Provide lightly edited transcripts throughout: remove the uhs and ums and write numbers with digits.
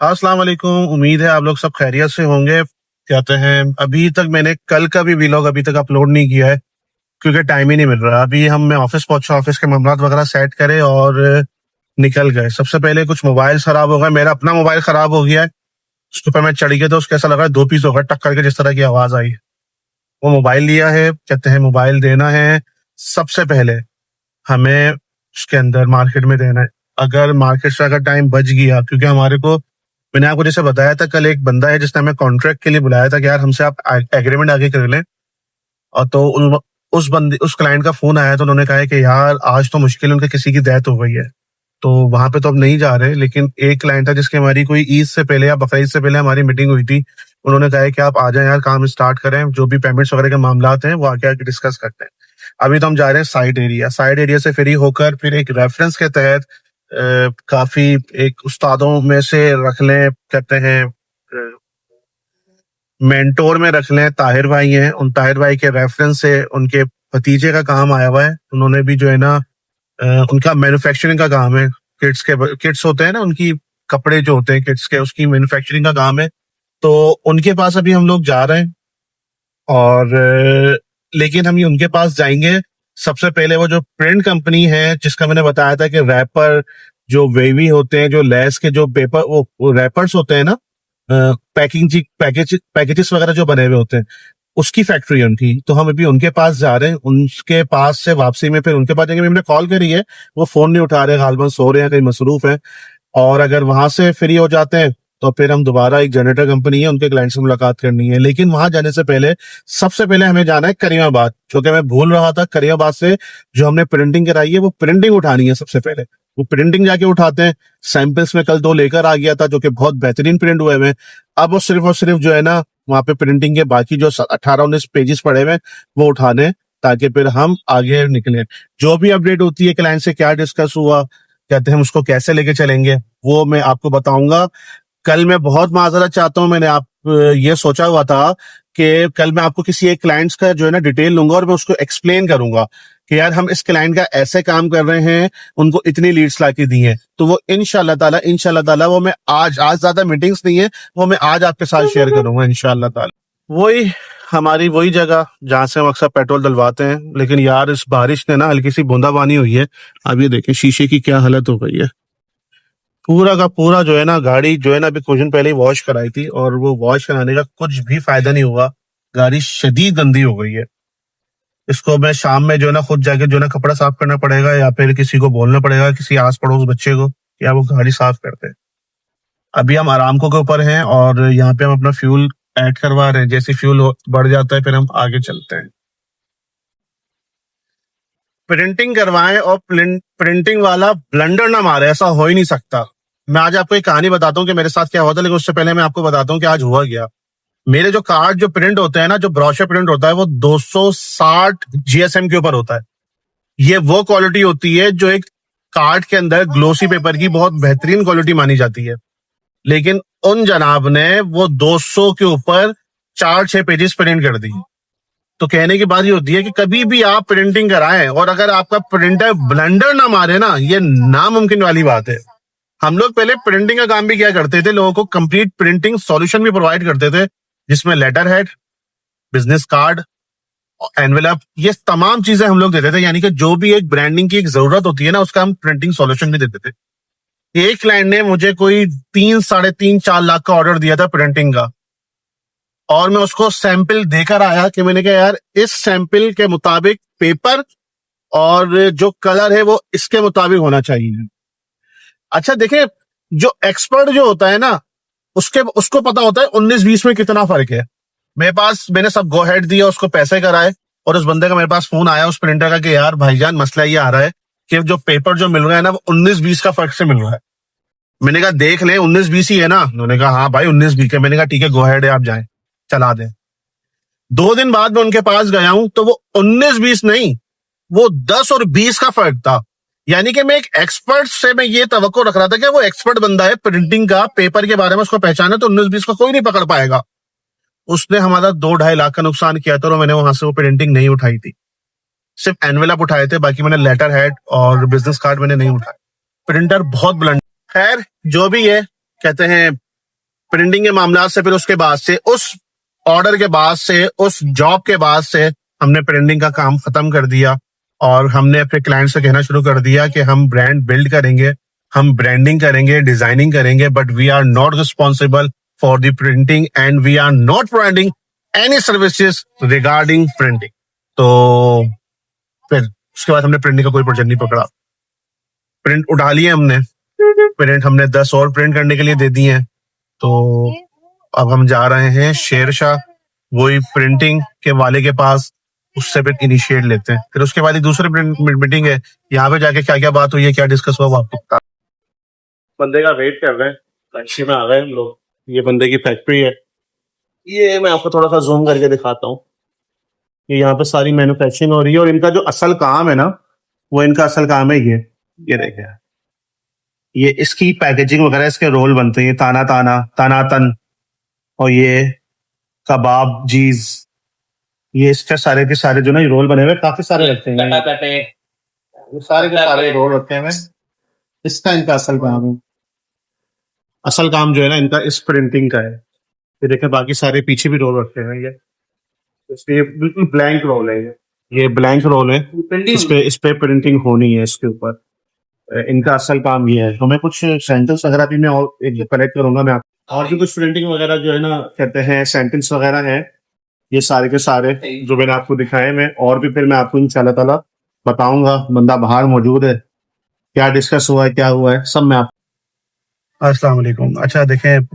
हाँ, अस्सलाम वालेकुम। उम्मीद है आप लोग सब खैरियत से होंगे। कहते हैं अभी तक मैंने कल का भी व्लॉग अभी तक अपलोड नहीं किया है क्योंकि टाइम ही नहीं मिल रहा। अभी मैं ऑफिस पहुंचा, ऑफिस के मामलात वगैरह सेट करे और निकल गए। सबसे पहले कुछ मोबाइल खराब हो गए, मेरा अपना मोबाइल खराब हो गया है। उसके ऊपर मैं चढ़ गया तो उसका ऐसा लगा दो पीस हो गया टक करके, जिस तरह की आवाज आई। वो मोबाइल लिया है, कहते हैं मोबाइल देना है। सबसे पहले हमें उसके अंदर मार्केट में देना है। अगर मार्केट से अगर टाइम बच गया, क्योंकि हमारे को, मैंने आपको जैसे बताया था, कल एक बंदा है जिसने हमें कॉन्ट्रैक्ट के लिए बुलाया था कि यार हमसे आप एग्रीमेंट आगे कर लें। और तो उस क्लाइंट का फोन आया तो उन्होंने कहा है कि यार आज तो मुश्किल है, उनके किसी की डेथ हो गई है तो वहां पे तो अब नहीं जा रहे। लेकिन एक क्लाइंट था जिसकी हमारी कोई ईद से पहले या बकरीद से पहले हमारी मीटिंग हुई थी। उन्होंने कहा है कि आप आ जाएं यार, काम स्टार्ट करें, जो भी पेमेंट्स वगैरह के मामलात हैं वो आगे आगे डिस्कस करते हैं। अभी तो हम जा रहे हैं साइड एरिया से फ्री होकर, फिर एक रेफरेंस के तहत काफी एक उस्तादों में से रख लें, कहते हैं मेंटोर में रख लें, ताहिर भाई हैं। उन ताहिर भाई के रेफरेंस से उनके भतीजे का काम आया हुआ है। उन्होंने भी जो है ना, उनका मैन्युफैक्चरिंग का काम है। किड्स होते हैं ना, उनकी कपड़े जो होते हैं किड्स के, उसकी मैन्युफैक्चरिंग का काम है। तो उनके पास अभी हम लोग जा रहे हैं। और लेकिन हम ये उनके पास जाएंगे सबसे पहले। वो जो प्रिंट कंपनी है जिसका मैंने बताया था कि रैपर जो वेवी होते हैं, जो लेस के जो पेपर वो रैपर्स होते हैं ना, पैकेजेस वगैरह जो बने हुए होते हैं, उसकी फैक्ट्री है उनकी। तो हम अभी उनके पास जा रहे हैं। उनके पास से वापसी में फिर उनके पास जाएंगे। हमने कॉल करी है, वो फोन नहीं उठा रहे, गालबन सो रहे हैं, कहीं मसरूफ है। और अगर वहां से फ्री हो जाते हैं तो फिर हम दोबारा, एक जनरेटर कंपनी है, उनके क्लाइंट से मुलाकात करनी है। लेकिन वहां जाने से पहले सबसे पहले हमें जाना है करीमाबाद, जो कि मैं भूल रहा था। करीमाबाद से जो हमने प्रिंटिंग कराई है वो प्रिंटिंग उठानी है सबसे पहले। वो प्रिंटिंग जाके उठाते हैं। सैंपल्स में कल 2 लेकर आ गया था जो कि बहुत बेहतरीन प्रिंट हुए हैं। अब वो सिर्फ और सिर्फ जो है ना, वहां पे प्रिंटिंग के बाकी जो 18-19 पेजेस पड़े हुए हैं वो उठाने, ताकि फिर हम आगे निकले। जो भी अपडेट होती है, क्लाइंट से क्या डिस्कस हुआ, कहते हैं हम उसको कैसे लेके चलेंगे, वो मैं आपको बताऊंगा। कल मैं बहुत माजरत चाहता हूँ, मैंने ये सोचा हुआ था कि कल मैं आपको किसी एक क्लाइंट्स का जो है ना डिटेल लूंगा और मैं उसको एक्सप्लेन करूंगा कि यार हम इस क्लाइंट का ऐसे काम कर रहे हैं, उनको इतनी लीड्स लाके दी हैं। तो वो इंशाल्लाह ताला वो मैं आज ज्यादा मीटिंग्स नहीं है, वो मैं आज आपके साथ शेयर करूंगा इंशाल्लाह ताला। वही हमारी वही जगह जहां से हम अक्सर पेट्रोल डलवाते हैं। लेकिन यार इस बारिश ने ना हल्की सी बूंदाबांदी हुई है। अब ये देखें शीशे की क्या हालत हो गई है। पूरा का पूरा जो है ना, गाड़ी जो है ना, अभी कुछ दिन पहले ही वॉश कराई थी और वो वॉश कराने का कुछ भी फायदा नहीं हुआ। गाड़ी शदीद गंदी हो गई है। इसको मैं शाम में जो है ना खुद जाके जो है ना कपड़ा साफ करना पड़ेगा, या फिर किसी को बोलना पड़ेगा, किसी आस पड़ोस बच्चे को, या वो गाड़ी साफ करते हैं। अभी हम आरामको के ऊपर हैं और यहाँ पे हम अपना फ्यूल ऐड करवा रहे हैं। जैसे फ्यूल बढ़ जाता है फिर हम आगे चलते हैं। प्रिंटिंग करवाएं और प्रिंटिंग वाला ब्लंडर ना मारे, ऐसा हो ही नहीं सकता। मैं आज आपको एक कहानी बताता हूँ कि मेरे साथ क्या हुआ था, लेकिन उससे पहले मैं आपको बताता हूँ कि आज हुआ क्या। मेरे जो कार्ड जो प्रिंट होते हैं ना, जो ब्रोशर प्रिंट होता है, वो 260 जीएसएम के ऊपर होता है। ये वो क्वालिटी होती है जो एक कार्ड के अंदर ग्लोसी पेपर की बहुत बेहतरीन क्वालिटी मानी जाती है। लेकिन उन जनाब ने वो 200 के ऊपर 4-6 पेजेस प्रिंट कर दी। तो कहने की बात ये होती है कि कभी भी आप प्रिंटिंग कराएं और अगर आपका प्रिंटर ब्लंडर ना मारे ना, ये नामुमकिन वाली बात है। हम लोग पहले प्रिंटिंग का काम भी क्या करते थे, लोगों को कंप्लीट प्रिंटिंग सॉल्यूशन भी प्रोवाइड करते थे, जिसमें letterhead, business card, envelope, ये तमाम चीजें हम लोग देते थे। यानी कि जो भी एक ब्रांडिंग की एक जरूरत होती है ना, उसका हम प्रिंटिंग सॉल्यूशन भी देते थे। एक क्लाइंट ने मुझे कोई 3-3.5-4 लाख का ऑर्डर दिया था प्रिंटिंग का, और मैं उसको सैंपल देकर आया कि मैंने कहा यार इस सैंपल के मुताबिक पेपर और जो कलर है वो इसके मुताबिक होना चाहिए। अच्छा देखें, जो एक्सपर्ट जो होता है ना, उसको पता होता है 19-20 में कितना फर्क है। मैंने सब गो हेड दिया, उसको पैसे कराए, और उस बंदे का मेरे पास फोन आया उस प्रिंटर का कि यार भाईजान मसला ये आ रहा है कि जो पेपर जो मिल रहा है ना, वो 19-20 का फर्क से मिल रहा है। मैंने कहा देख ले 19-20 ही है ना। उन्होंने कहा हाँ भाई 19-20 है। मैंने कहा ठीक है, गो हेड है, आप जाएं, चला दें। 2 दिन बाद मैं उनके पास गया हूं तो वो 19-20 नहीं, वो 10 और 20 का फर्क था। यानी कि मैं एक एक्सपर्ट से मैं ये तवक्को रख रहा था कि वो एक्सपर्ट बंदा है प्रिंटिंग का, पेपर के बारे में उसको पहचाना, तो 19-20 का कोई नहीं पकड़ पाएगा। उसने हमारा 2-2.5 लाख का नुकसान किया था और मैंने वहां से वो प्रिंटिंग नहीं उठाई थी। सिर्फ एनवेलप उठाए थे, बाकी मैंने लेटर हेड और बिजनेस कार्ड मैंने नहीं उठाए। प्रिंटर बहुत ब्लंड। खैर जो भी है, कहते हैं प्रिंटिंग के मामला से, फिर उसके बाद से उस ऑर्डर के बाद से, उस जॉब के बाद से हमने प्रिंटिंग का काम खत्म कर दिया और हमने अपने क्लाइंट से कहना शुरू कर दिया कि हम ब्रांड बिल्ड करेंगे, हम ब्रांडिंग करेंगे, डिजाइनिंग करेंगे, but we are not responsible for the printing and we are not providing any services regarding printing. तो फिर उसके बाद हमने प्रिंटिंग का कोई प्रोजेक्ट नहीं पकड़ा। प्रिंट उठा लिए हमने, प्रिंट हमने 10 और प्रिंट करने के लिए दे दिए हैं। तो अब हम जा रहे हैं शेरशाह, वही प्रिंटिंग के वाले के पास, उससे फिर इनिशिएट लेते हैं। फिर उसके बाद ही दूसरी मीटिंग है, यहाँ पे जाके क्या क्या बात हुई है, क्या डिस्कस हुआ, वो आपको बता। बंदे का वेट कर रहे हैं, फैक्ट्री में आ गए हम लोग। ये बंदे की फैक्ट्री है, ये मैं आपको थोड़ा सा जूम करके दिखाता हूँ। ये यहाँ पे सारी मैन्युफैक्चरिंग हो रही है और इनका जो असल काम है ना, वो इनका असल काम है ये देखिए, ये इसकी पैकेजिंग वगैरह, इसके रोल बनते हैं, ताना ताना, ताना तन, और ये कबाब जीज, ये इसके सारे के सारे जो ना ये रोल बने हुए काफी सारे रखते हैं, ये सारे के सारे रोल रखे हुए। इसका इनका असल काम है, असल काम जो है ना इनका इस प्रिंटिंग का है। ये देखें बाकी सारे पीछे भी रोल रखे हैं, ये इसलिए बिल्कुल ब्लैंक रोल है, ये ब्लैंक रोल है, इस पे प्रिंटिंग होनी है इसके ऊपर। इनका असल काम ये है। तो मैं कुछ सेंटेंस वगैरह भी मैं और एक कलेक्ट करूंगा मैं और भी कुछ प्रिंटिंग वगैरह जो है ना कहते हैं सेंटेंस वगैरह है, ये सारे के सारे जो मैंने आपको दिखाए, मैं और भी फिर मैं आपको इंशाल्लाह ताला बताऊंगा। बंदा बाहर मौजूद है, क्या डिस्कस हुआ है, क्या हुआ है, सब मैं आप। अस्सलाम वालेकुम। अच्छा देखें,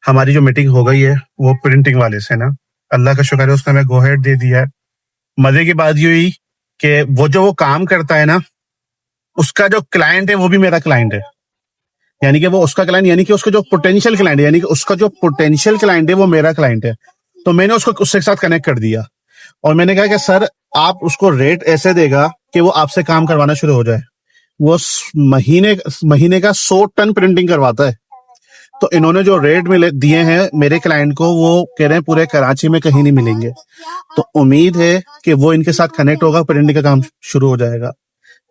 हमारी जो मीटिंग हो गई है वो प्रिंटिंग वाले से ना, अल्लाह का शुक्र है उसने हमें गो हेड दे दिया है। मजे की बात ये हुई कि वो काम करता है ना, उसका जो क्लाइंट है वो भी मेरा क्लाइंट है, यानी कि वो उसका क्लाइंट, यानी कि उसका जो पोटेंशियल क्लाइंट है, यानी कि उसका जो पोटेंशियल क्लाइंट है वो मेरा क्लाइंट है। तो मैंने उसको उसके साथ कनेक्ट कर दिया और मैंने कहा कि सर आप उसको रेट ऐसे देगा कि वो आपसे काम करवाना शुरू हो जाए। वो महीने का 100 टन प्रिंटिंग करवाता है। तो इन्होंने जो रेट में दिए हैं मेरे क्लाइंट को, वो कह रहे हैं पूरे कराची में कहीं नहीं मिलेंगे। तो उम्मीद है कि वो इनके साथ कनेक्ट होगा, प्रिंटिंग का काम शुरू हो जाएगा।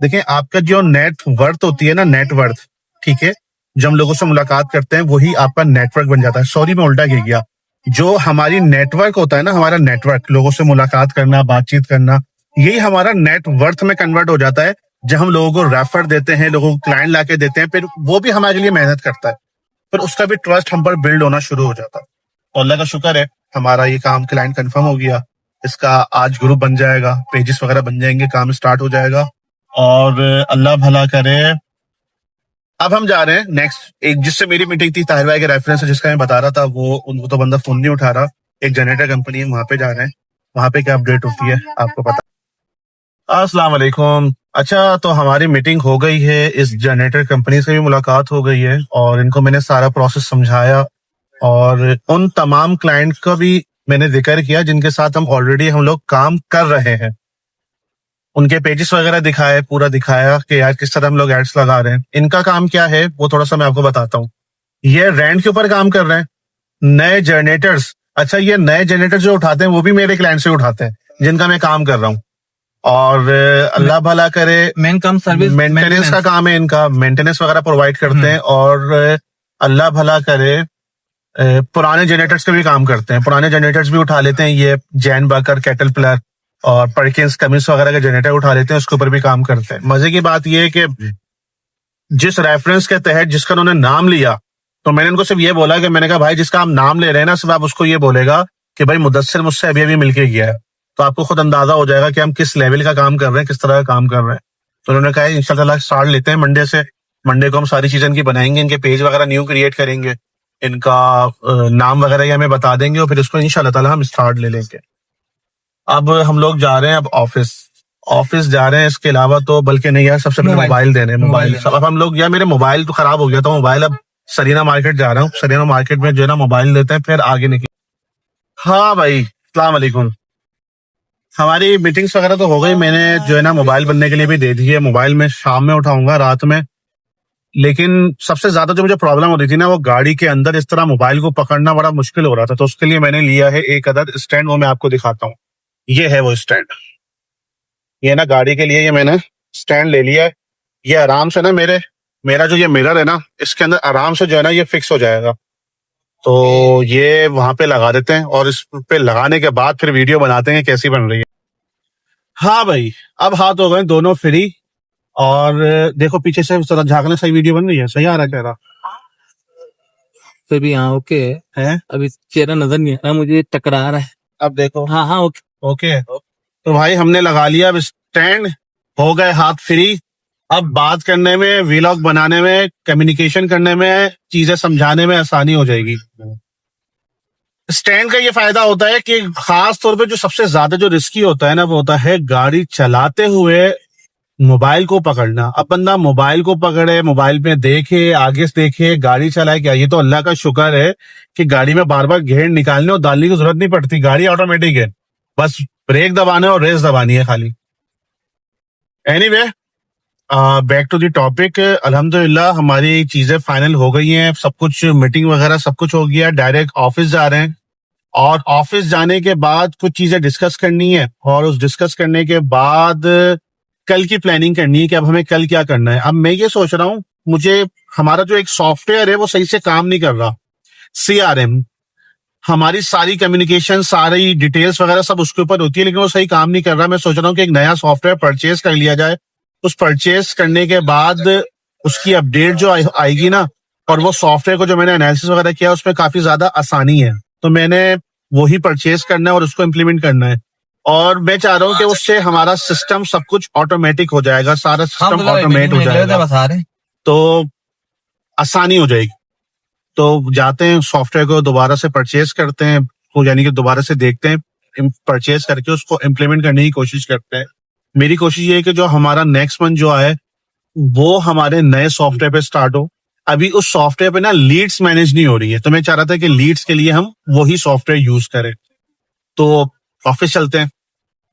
देखिए आपका जो नेट वर्थ होती है ना, नेट वर्थ, ठीक है, जब हम लोगों से मुलाकात करते हैं वही आपका नेटवर्क बन जाता है। सॉरी मैं उल्टा कह गया, जो हमारी नेटवर्क होता है ना, हमारा नेटवर्क, लोगों से मुलाकात करना, बातचीत करना, यही हमारा नेट वर्थ में कन्वर्ट हो जाता है। जब हम लोगों को रेफर देते हैं, लोगों को क्लाइंट लाके देते हैं, फिर वो भी हमारे लिए मेहनत करता है, फिर उसका भी ट्रस्ट हम पर बिल्ड होना शुरू हो जाता है। तो अल्लाह का शुक्र है हमारा ये काम क्लाइंट कंफर्म हो गया। इसका आज ग्रुप बन जाएगा, पेजेस वगैरह बन जाएंगे, काम स्टार्ट हो जाएगा और अल्लाह भला करे। अब हम जा रहे हैं नेक्स्ट, एक जिससे मेरी मीटिंग थी ताहिर भाई के रेफरेंस से, जिसका मैं बता रहा था, वो उनको तो बंदा फोन नहीं उठा रहा। एक जनरेटर कंपनी है, वहां पे जा रहे हैं, वहां पे क्या अपडेट होती है आपको पता। अस्सलाम वालेकुम। अच्छा तो हमारी मीटिंग हो गई है, इस जनरेटर कंपनी से भी मुलाकात हो गई है और इनको मैंने सारा प्रोसेस समझाया और उन तमाम क्लाइंट का भी मैंने जिक्र किया जिनके साथ हम लोग काम कर रहे हैं। उनके पेजेस वगैरह दिखाए, पूरा दिखाया कि यार किस तरह हम लोग एड्स लगा रहे हैं। इनका काम क्या है वो थोड़ा सा मैं आपको बताता हूँ। ये रेंट के ऊपर काम कर रहे हैं, नए जनरेटर्स। अच्छा ये नए जनरेटर जो उठाते हैं वो भी मेरे क्लाइंट से उठाते हैं जिनका मैं काम कर रहा हूँ। और अल्लाह भला करे, मेन काम सर्विस मेंटेनेंस का काम है इनका, मेंटेनेंस वगैरह प्रोवाइड करते हैं। और अल्लाह भला करे पुराने जनरेटर्स का भी काम करते हैं, पुराने जनरेटर्स भी उठा लेते हैं। ये जैन बकर, कैटल प्लर और पर्किंस, कमिंस वगैरह के जनरेटर उठा लेते हैं, उसके ऊपर भी काम करते हैं। मजे की बात यह है कि जिस रेफरेंस के तहत जिसका उन्होंने नाम लिया, तो मैंने उनको सिर्फ ये बोला कि मैंने कहा भाई जिसका आप नाम ले रहे हैं ना, सिर्फ आप उसको ये बोलेगा कि भाई मुदस्सिर मुझसे अभी अभी मिलके गया है, तो आपको खुद अंदाजा हो जाएगा कि हम किस लेवल का काम कर रहे हैं, किस तरह का काम कर रहे हैं। तो उन्होंने कहा इंशाल्लाह स्टार्ट लेते हैं मंडे से। मंडे को हम सारी चीजें इनकी बनाएंगे, इनके पेज वगैरह न्यू क्रिएट करेंगे, इनका नाम वगैरह ये हमें बता देंगे और फिर उसको इंशाल्लाह ताला हम स्टार्ट ले लेंगे। अब हम लोग जा रहे हैं, अब ऑफिस जा रहे हैं। इसके अलावा तो बल्कि नहीं यार, सबसे पहले मोबाइल देने, मोबाइल। अब हम लोग यार, मेरे मोबाइल तो खराब हो गया था, मोबाइल अब सरीना मार्केट जा रहा हूँ, सरीना मार्केट में जो है ना मोबाइल लेते हैं, फिर आगे निकले। हाँ भाई अस्सलाम वालेकुम। हमारी मीटिंग्स वगैरह तो हो गई, मैंने जो है ना मोबाइल बनने के लिए भी दे दी है। मोबाइल में शाम में उठाऊंगा, रात में। लेकिन सबसे ज्यादा जो मुझे प्रॉब्लम हो रही थी ना, वो गाड़ी के अंदर इस तरह मोबाइल को पकड़ना बड़ा मुश्किल हो रहा था। तो उसके लिए मैंने लिया है एक अदद स्टैंड, वो मैं आपको दिखाता हूँ। ये है वो स्टैंड, ये ना गाड़ी के लिए ये मैंने स्टैंड ले लिया है। ये आराम से ना मेरे मेरा जो ये मिरर है ना, इसके अंदर आराम से जो है ना ये फिक्स हो जाएगा। तो ये वहां पे लगा देते हैं और इस पे लगाने के बाद फिर वीडियो बनाते हैं कैसी बन रही है। हाँ भाई, अब हाथ हो गए दोनों फ्री। और देखो पीछे से जरा झांकने, सही वीडियो बन रही है, सही आ रहा है कह रहा फिर भी हाँ ओके है। अभी चेहरा नजर नहीं आ रहा मुझे, टकरा रहा है। अब देखो हाँ हाँ ओके। ओके। तो भाई हमने लगा लिया अब स्टैंड, हो गए हाथ फ्री। अब बात करने में, वीलॉग बनाने में, कम्युनिकेशन करने में, चीजें समझाने में आसानी हो जाएगी। स्टैंड का ये फायदा होता है कि खास तौर पे जो सबसे ज्यादा जो रिस्की होता है ना, वो होता है गाड़ी चलाते हुए मोबाइल को पकड़ना। अब बंदा मोबाइल को पकड़े, मोबाइल में देखे, आगे से देखे, गाड़ी चलाए, क्या ये तो अल्लाह का शुक्र है कि गाड़ी में बार बार घेर निकालने और डालने की जरूरत नहीं पड़ती, गाड़ी ऑटोमेटिक है, बस ब्रेक दबाना और रेस दबानी है खाली। Anyway, back to the topic. अल्हम्दुलिल्लाह हमारी चीजें फाइनल हो गई हैं, सब कुछ मीटिंग वगैरह सब कुछ हो गया, डायरेक्ट ऑफिस जा रहे हैं। और ऑफिस जाने के बाद कुछ चीजें डिस्कस करनी है, और उस डिस्कस करने के बाद कल की प्लानिंग करनी है कि अब हमें कल क्या करना है। अब मैं ये सोच रहा हूँ, मुझे हमारा जो एक सॉफ्टवेयर है वो सही से काम नहीं कर रहा, CRM, हमारी सारी कम्युनिकेशन, सारी डिटेल्स वगैरह सब उसके ऊपर होती है, लेकिन वो सही काम नहीं कर रहा। मैं सोच रहा हूँ कि एक नया सॉफ्टवेयर परचेज कर लिया जाए। उस परचेज करने के बाद उसकी अपडेट जो आएगी ना, और वो सॉफ्टवेयर को जो मैंने एनालिसिस वगैरह किया उसमें काफी ज्यादा आसानी है, तो मैंने वही परचेज करना है और उसको इम्प्लीमेंट करना है। और मैं चाह रहा हूँ कि उससे हमारा सिस्टम सब कुछ ऑटोमेटिक हो जाएगा, सारा सिस्टम ऑटोमेट हो जाएगा, तो आसानी हो जाएगी। तो जाते हैं सॉफ्टवेयर को दोबारा से परचेज करते हैं, तो यानी कि दोबारा से देखते हैं, परचेज करके उसको इम्प्लीमेंट करने की कोशिश करते हैं। मेरी कोशिश ये है कि जो हमारा नेक्स्ट मंथ जो आए वो हमारे नए सॉफ्टवेयर पे स्टार्ट हो। अभी उस सॉफ्टवेयर पे ना लीड्स मैनेज नहीं हो रही है, तो मैं चाह रहा था कि लीड्स के लिए हम वही सॉफ्टवेयर यूज करें। तो ऑफिस चलते हैं,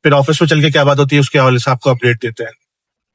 फिर ऑफिस में चल के क्या बात होती है उसके हवाले से आपको अपडेट देते हैं।